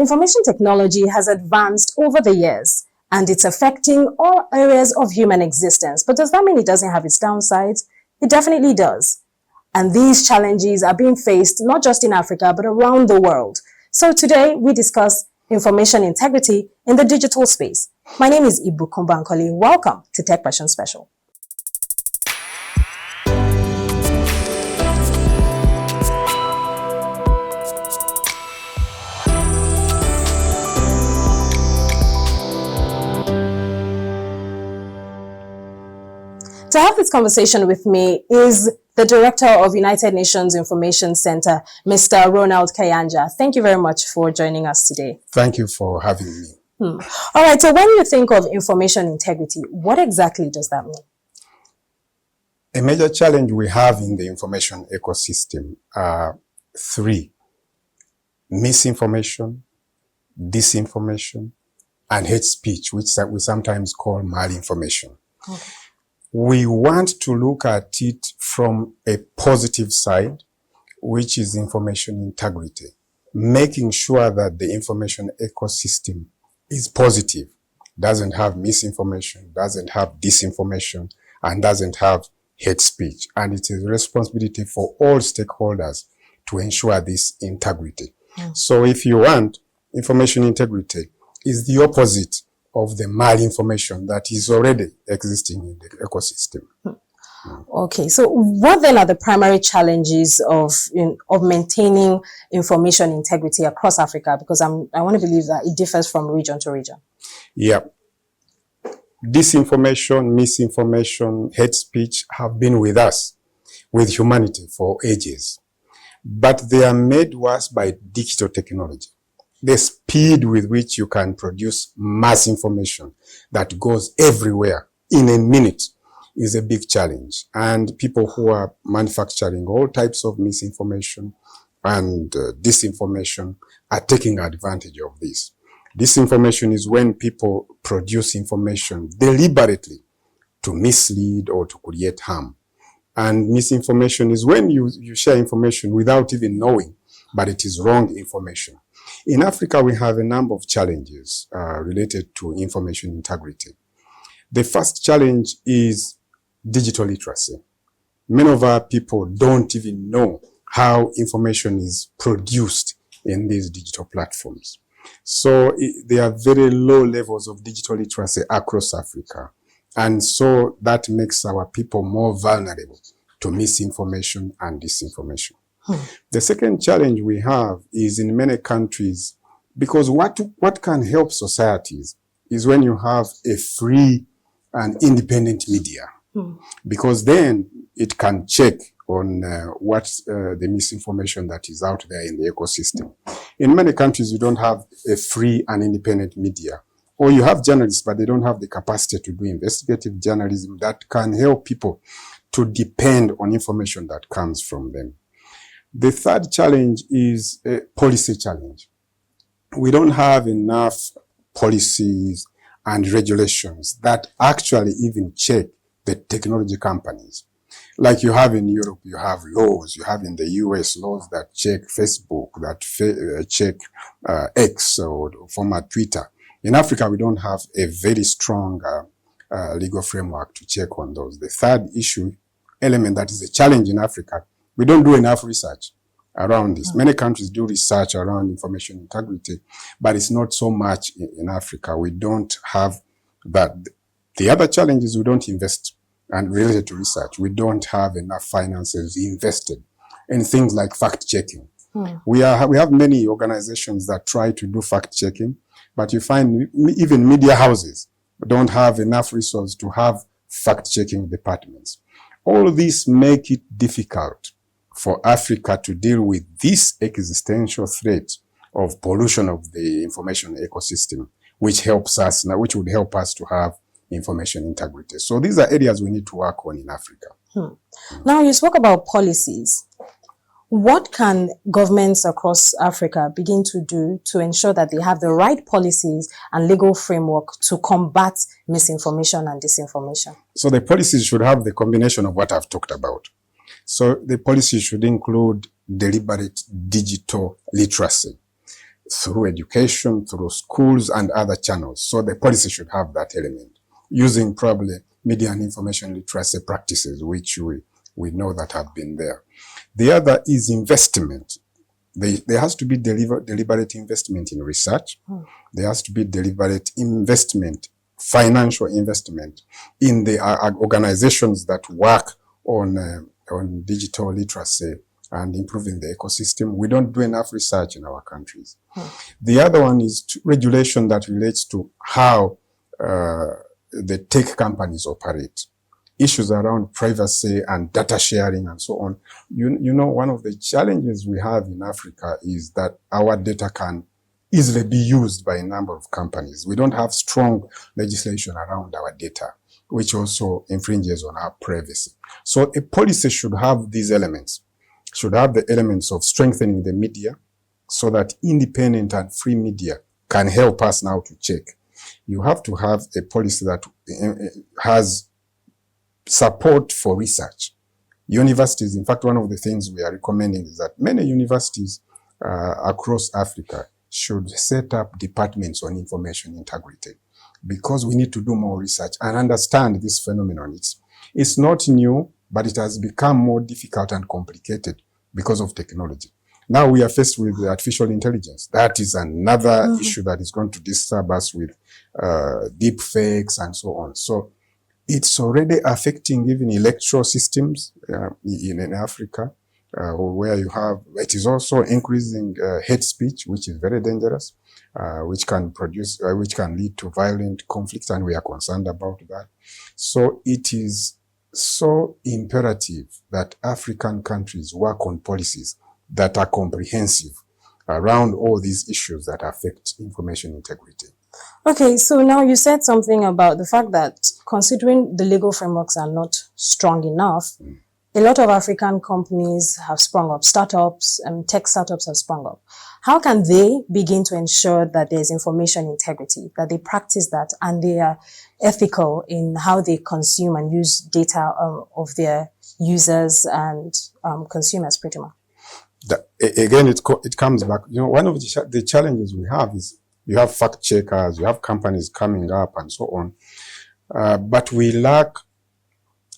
Information technology has advanced over the years and it's affecting all areas of human existence. But does that mean it doesn't have its downsides? It definitely does. And these challenges are being faced not just in Africa, but around the world. So today we discuss information integrity in the digital space. My name is Ibu Kumbankoli. Welcome to Tech Passion Special. To have this conversation with me is the Director of United Nations Information Center, Mr. Ronald Kayanja. Thank you very much for joining us today. Thank you for having me. All right, so when you think of information integrity, what exactly does that mean? A major challenge we have in the information ecosystem are three: misinformation, disinformation, and hate speech, which we sometimes call malinformation. Okay. We want to look at it from a positive side, which is information integrity, making sure that the information ecosystem is positive, doesn't have misinformation, doesn't have disinformation, and doesn't have hate speech. And it is a responsibility for all stakeholders to ensure this integrity. So if you want, information integrity is the opposite of the malinformation that is already existing in the ecosystem. Okay, so what then are the primary challenges of maintaining information integrity across Africa? Because I want to believe that it differs from region to region. Yeah. Disinformation, misinformation, hate speech have been with us, with humanity for ages. But they are made worse by digital technology. The speed with which you can produce mass information that goes everywhere in a minute is a big challenge. And people who are manufacturing all types of misinformation and disinformation are taking advantage of this. Disinformation is when people produce information deliberately to mislead or to create harm. And misinformation is when you share information without even knowing, but it is wrong information. In Africa, we have a number of challenges related to information integrity. The first challenge is digital literacy. Many of our people don't even know how information is produced in these digital platforms. So there are very low levels of digital literacy across Africa. And so that makes our people more vulnerable to misinformation and disinformation. The second challenge we have is in many countries, because what can help societies is when you have a free and independent media, because then it can check on what's the misinformation that is out there in the ecosystem. In many countries, you don't have a free and independent media, or you have journalists, but they don't have the capacity to do investigative journalism that can help people to depend on information that comes from them. The third challenge is a policy challenge. We don't have enough policies and regulations that actually even check the technology companies. Like you have in Europe, you have laws. You have in the US laws that check Facebook, that check X or former Twitter. In Africa, we don't have a very strong legal framework to check on those. The third element that is a challenge in Africa, we don't do enough research around this. Many countries do research around information integrity, but it's not so much in Africa. We don't have that. The other challenge is we don't invest, and related to research, we don't have enough finances invested in things like fact-checking. We have many organizations that try to do fact-checking, but you find even media houses don't have enough resources to have fact-checking departments. All of these make it difficult for Africa to deal with this existential threat of pollution of the information ecosystem, which would help us to have information integrity. So these are areas we need to work on in Africa. Now, you spoke about policies. What can governments across Africa begin to do to ensure that they have the right policies and legal framework to combat misinformation and disinformation? So the policies should have the combination of what I've talked about. So the policy should include deliberate digital literacy. through education, through schools and other channels. So the policy should have that element, using probably media and information literacy practices, which we know that have been there. The other is investment. There has to be deliberate investment in research. There has to be deliberate investment, financial investment in the organizations that work on digital literacy and improving the ecosystem. We don't do enough research in our countries. The other one is regulation that relates to how the tech companies operate. Issues around privacy and data sharing and so on. You know, one of the challenges we have in Africa is that our data can easily be used by a number of companies. We don't have strong legislation around our data, which also infringes on our privacy. So a policy should have these elements, should have the elements of strengthening the media so that independent and free media can help us now to check. You have to have a policy that has support for research. Universities, in fact, one of the things we are recommending is that many universities across Africa should set up departments on information integrity, because we need to do more research and understand this phenomenon. It's not new, but it has become more difficult and complicated because of technology. Now we are faced with artificial intelligence. That is another issue that is going to disturb us with deep fakes and so on. So it's already affecting even electoral systems in Africa, where it is also increasing hate speech, which is very dangerous, which can lead to violent conflicts, and we are concerned about that. So it is so imperative that African countries work on policies that are comprehensive around all these issues that affect information integrity. Okay, so now you said something about the fact that considering the legal frameworks are not strong enough, a lot of African companies have sprung up, startups and tech startups have sprung up. How can they begin to ensure that there's information integrity, that they practice that and they are ethical in how they consume and use data of their users and consumers pretty much? Again, it comes back. You know, one of the challenges we have is you have fact checkers, you have companies coming up and so on. But we lack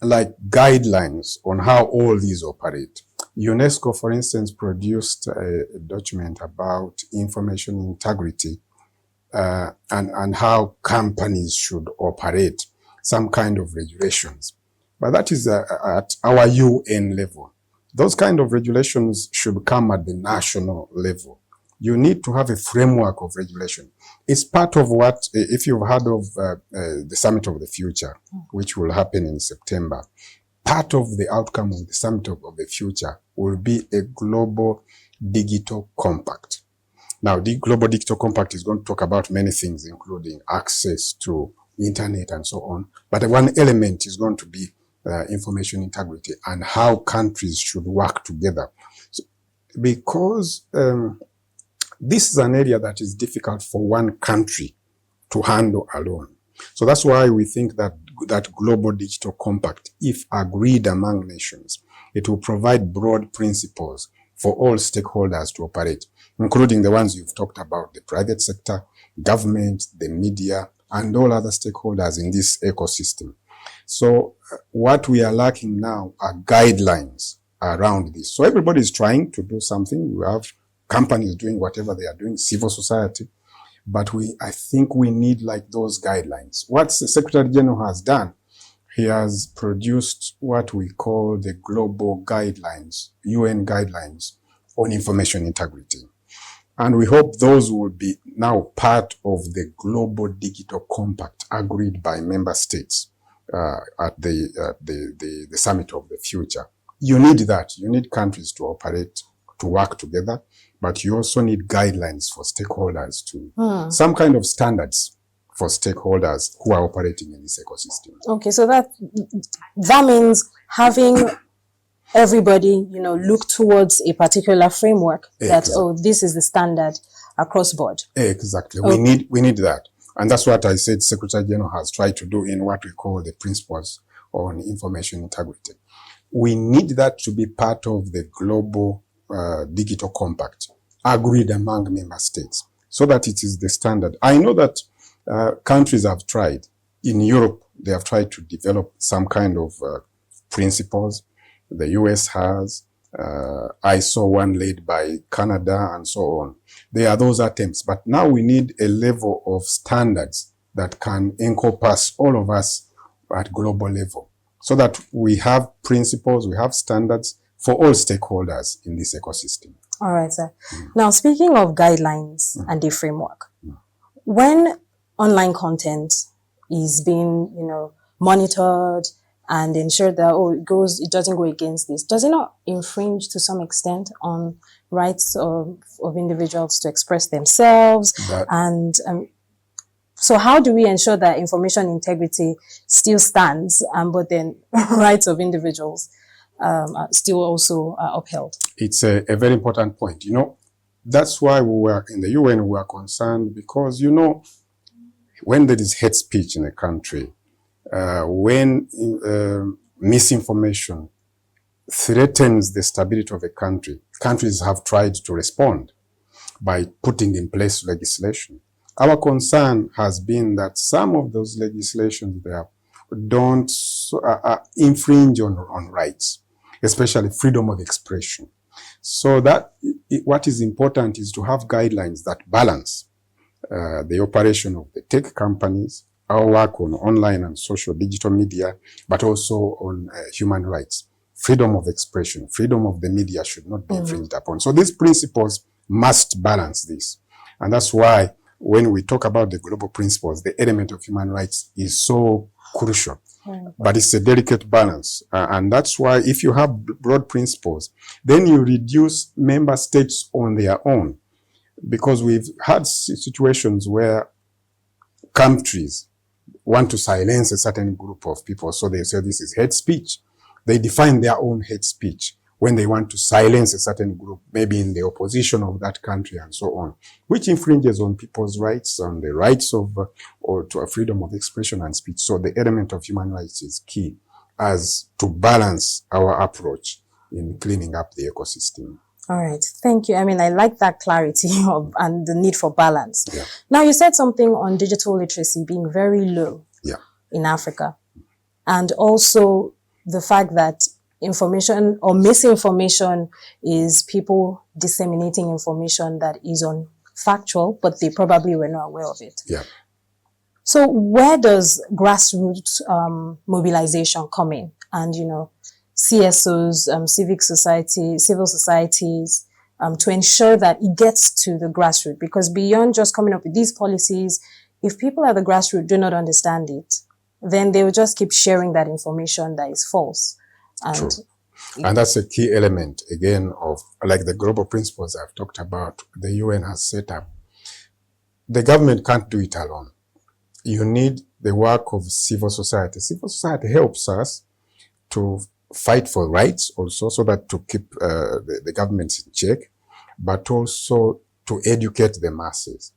like guidelines on how all these operate. UNESCO, for instance, produced a document about information integrity and how companies should operate, some kind of regulations. But that is at our UN level. Those kind of regulations should come at the national level. You need to have a framework of regulation. It's part of what, if you've heard of the Summit of the Future, which will happen in September, part of the outcome of the Summit of the Future will be a global digital compact. Now, the global digital compact is going to talk about many things, including access to internet and so on. But one element is going to be information integrity and how countries should work together. So, because this is an area that is difficult for one country to handle alone. So that's why we think that global digital compact, if agreed among nations, it will provide broad principles for all stakeholders to operate, including the ones you've talked about, the private sector, government, the media, and all other stakeholders in this ecosystem. So what we are lacking now are guidelines around this. So everybody is trying to do something. We have companies doing whatever they are doing, civil society. But I think we need like those guidelines. What the Secretary General has done, he has produced what we call the global guidelines, UN guidelines on information integrity. And we hope those will be now part of the global digital compact agreed by member states at the Summit of the Future. You need that. You need countries to operate, to work together, but you also need guidelines for stakeholders to, some kind of standards for stakeholders who are operating in this ecosystem. Okay, so that means having everybody, look towards a particular framework that, this is the standard across board. Exactly. Okay. We need that. And that's what I said Secretary General has tried to do in what we call the principles on information integrity. We need that to be part of the global digital compact agreed among member states so that it is the standard. I know that countries have tried. In Europe, they have tried to develop some kind of principles. The US has. I saw one led by Canada and so on. There are those attempts, but now we need a level of standards that can encompass all of us at global level so that we have principles, we have standards for all stakeholders in this ecosystem. All right, sir. Now, speaking of guidelines and the framework, when online content is being, monitored and ensured that, it doesn't go against this, does it not infringe to some extent on rights of individuals to express themselves? So how do we ensure that information integrity still stands, but then rights of individuals are still also upheld? It's a very important point. That's why we were in the UN, we are concerned because, when there is hate speech in a country, when misinformation threatens the stability of a country, countries have tried to respond by putting in place legislation. Our concern has been that some of those legislations there don't infringe on rights, especially freedom of expression. So that what is important is to have guidelines that balance the operation of the tech companies, our work on online and social digital media, but also on human rights. Freedom of expression, freedom of the media should not be infringed upon. So these principles must balance this. And that's why when we talk about the global principles, the element of human rights is so crucial. But it's a delicate balance. And that's why if you have broad principles, then you reduce member states on their own. Because we've had situations where countries want to silence a certain group of people. So they say this is hate speech. They define their own hate speech when they want to silence a certain group, maybe in the opposition of that country and so on, which infringes on people's rights, on the rights of, or to a freedom of expression and speech. So the element of human rights is key as to balance our approach in cleaning up the ecosystem. All right. Thank you. I mean, I like that clarity and the need for balance. Yeah. Now, you said something on digital literacy being very low in Africa. And also the fact that information or misinformation is people disseminating information that is unfactual, but they probably were not aware of it. Yeah. So where does grassroots mobilization come in? And, CSOs, civil societies, to ensure that it gets to the grassroots. Because beyond just coming up with these policies, if people at the grassroots do not understand it, then they will just keep sharing that information that is false. True. And that's a key element, again, of like the global principles I've talked about, the UN has set up. The government can't do it alone. You need the work of civil society. Civil society helps us to fight for rights also, so that to keep the governments in check, but also to educate the masses.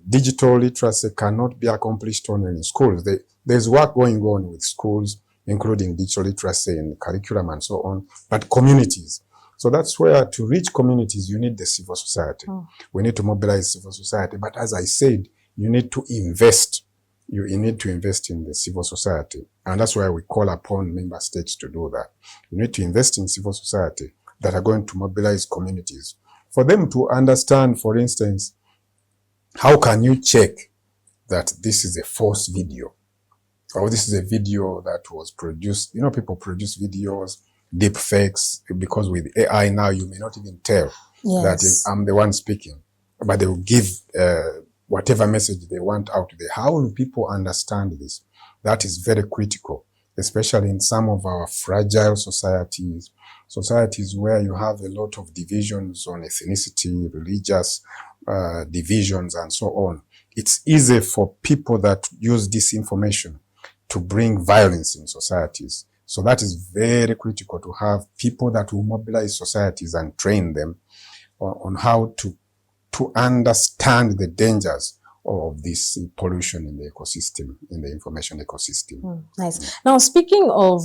Digital literacy cannot be accomplished only in schools. There's work going on with schools, including digital literacy and curriculum and so on, but communities. So that's where to reach communities, you need the civil society. We need to mobilize civil society. But as I said, you need to invest. You need to invest in the civil society. And that's why we call upon member states to do that. You need to invest in civil society that are going to mobilize communities. For them to understand, for instance, how can you check that this is a false video? Or this is a video that was produced. People produce videos, deep fakes, because with AI now, you may not even tell that I'm the one speaking. But they will give whatever message they want out there. How will people understand this? That is very critical, especially in some of our fragile societies where you have a lot of divisions on ethnicity, religious divisions, and so on. It's easy for people that use disinformation to bring violence in societies. So that is very critical, to have people that will mobilize societies and train them on how to understand the dangers of this pollution in the ecosystem, in the information ecosystem. Nice. Now, speaking of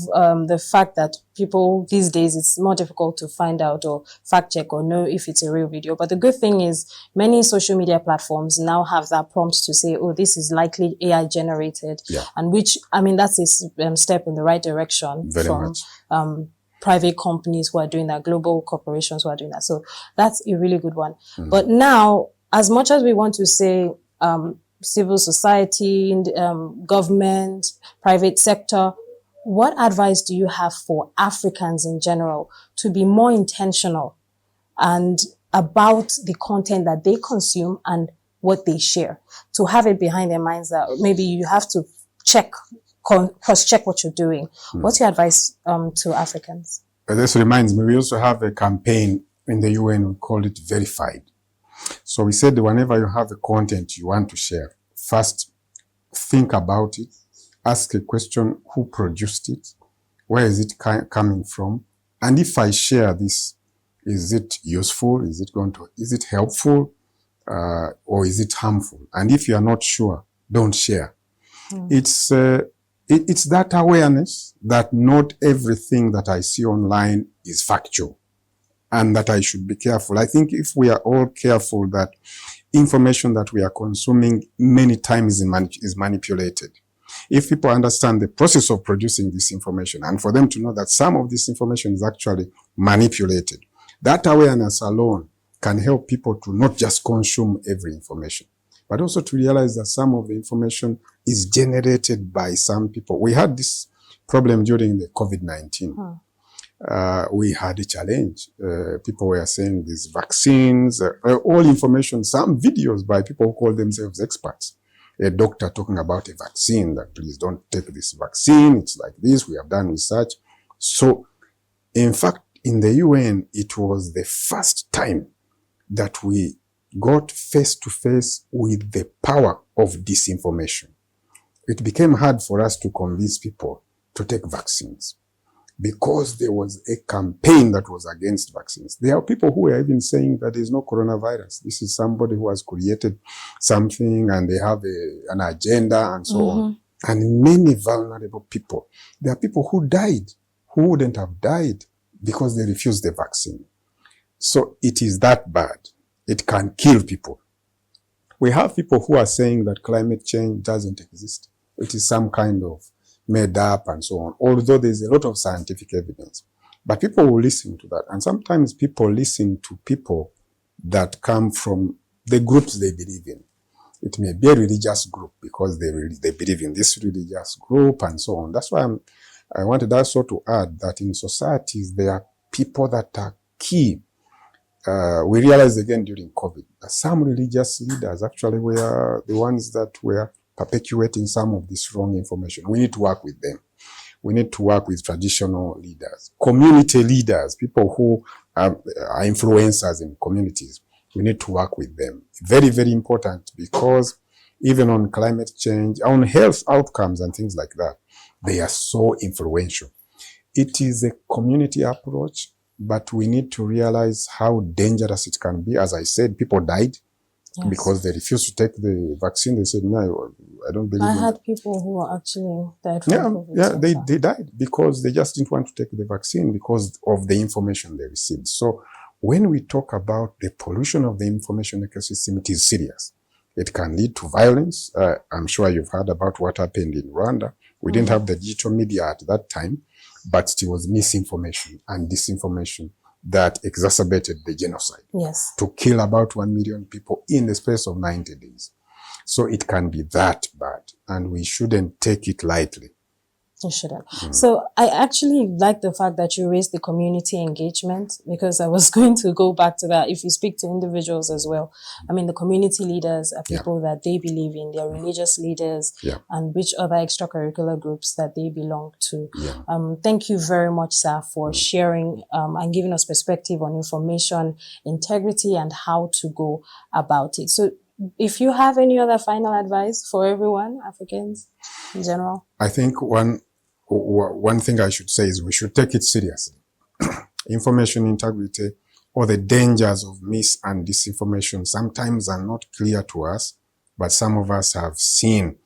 the fact that people these days, it's more difficult to find out or fact check or know if it's a real video. But the good thing is many social media platforms now have that prompt to say, oh, this is likely AI generated. Yeah. And which, I mean, that's a step in the right direction Very from much. Private companies who are doing that, global corporations who are doing that. So that's a really good one. But now, as much as we want to say, civil society, government, private sector, what advice do you have for Africans in general to be more intentional and about the content that they consume and what they share, to have it behind their minds that maybe you have to cross-check what you're doing? What's your advice to Africans? This reminds me, we also have a campaign in the UN, we call it Verified. So we said whenever you have a content you want to share, first think about it, ask a question, who produced it, where is it coming from, and if I share this, is it useful, is it helpful, or is it harmful? And if you are not sure, don't share. It's that awareness that not everything that I see online is factual, and that I should be careful. I think if we are all careful that information that we are consuming many times is manipulated. If people understand the process of producing this information, and for them to know that some of this information is actually manipulated, that awareness alone can help people to not just consume every information, but also to realize that some of the information is generated by some people. We had this problem during the COVID-19. We had a challenge. People were saying these vaccines, all information, some videos by people who call themselves experts. A doctor talking about a vaccine, that please don't take this vaccine, it's like this, we have done research. So, in fact, in the UN, it was the first time that we got face to face with the power of disinformation. It became hard for us to convince people to take vaccines, because there was a campaign that was against vaccines. There are people who are even saying that there is no coronavirus. This is somebody who has created something and they have an agenda and so on. And many vulnerable people. There are people who died, who wouldn't have died because they refused the vaccine. So it is that bad. It can kill people. We have people who are saying that climate change doesn't exist. It is some kind of made up and so on, although there's a lot of scientific evidence. But people will listen to that. And sometimes people listen to people that come from the groups they believe in. It may be a religious group because they believe in this religious group and so on. That's why I wanted also to add that in societies, there are people that are key. We realized again during COVID that some religious leaders actually were the ones that were perpetuating some of this wrong information. We need to work with them. We need to work with traditional leaders, community leaders, people who are influencers in communities. We need to work with them. Very, very important, because even on climate change, on health outcomes and things like that, they are so influential. It is a community approach, but we need to realize how dangerous it can be. As I said, people died. Yes. Because they refused to take the vaccine. They said, no, I don't believe in it. I had people who actually died from COVID. Yeah, they died because they just didn't want to take the vaccine because of the information they received. So when we talk about the pollution of the information ecosystem, it is serious. It can lead to violence. I'm sure you've heard about what happened in Rwanda. We didn't have the digital media at that time, but it was misinformation and disinformation that exacerbated the genocide. Yes. To kill about 1 million people in the space of 90 days. So it can be that bad, and we shouldn't take it lightly. You shouldn't. So I actually like the fact that you raised the community engagement, because I was going to go back to that. If you speak to individuals as well, I mean, the community leaders are people that they believe in, their religious leaders, and which other extracurricular groups that they belong to. Thank you very much, sir, for sharing and giving us perspective on information integrity and how to go about it. So if you have any other final advice for everyone, Africans in general? I think one thing I should say is we should take it seriously. Information integrity, or the dangers of mis and disinformation, sometimes are not clear to us but some of us have seen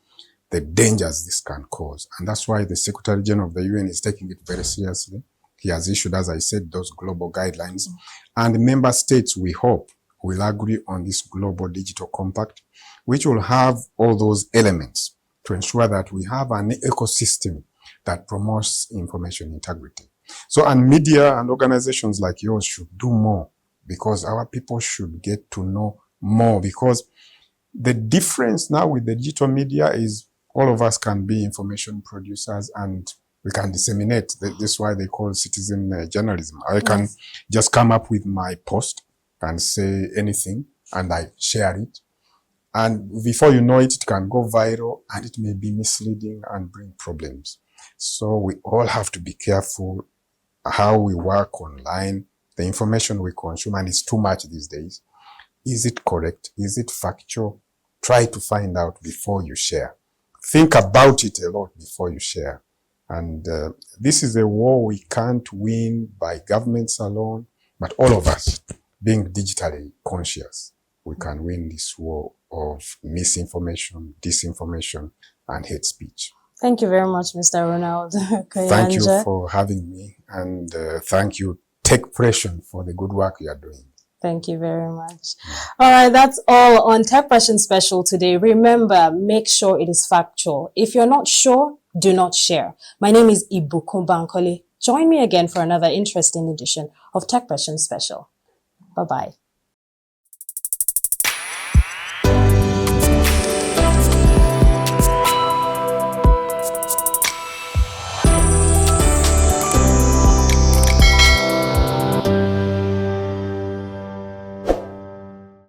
the dangers this can cause. And that's why the Secretary General of the UN is taking it very seriously. He has issued, as I said, those global guidelines. And member states, we hope, will agree on this global digital compact, which will have all those elements to ensure that we have an ecosystem that promotes information integrity. So, and media and organizations like yours should do more, because our people should get to know more, because the difference now with the digital media is all of us can be information producers and we can disseminate. This is why they call citizen journalism. I can just come up with my post and say anything and I share it. And before you know it, it can go viral and it may be misleading and bring problems. So we all have to be careful how we work online, the information we consume, and it's too much these days. Is it correct? Is it factual? Try to find out before you share. Think about it a lot before you share. And this is a war we can't win by governments alone, but all of us being digitally conscious, we can win this war of misinformation, disinformation, and hate speech. Thank you very much, Mr. Ronald Kayanja. Thank you for having me, and thank you, Tech Pression, for the good work you are doing. Thank you very much. All right, that's all on Tech Passion Special today. Remember, make sure it is factual. If you're not sure, do not share. My name is Ibukun Bankole. Join me again for another interesting edition of Tech Passion Special. Bye-bye.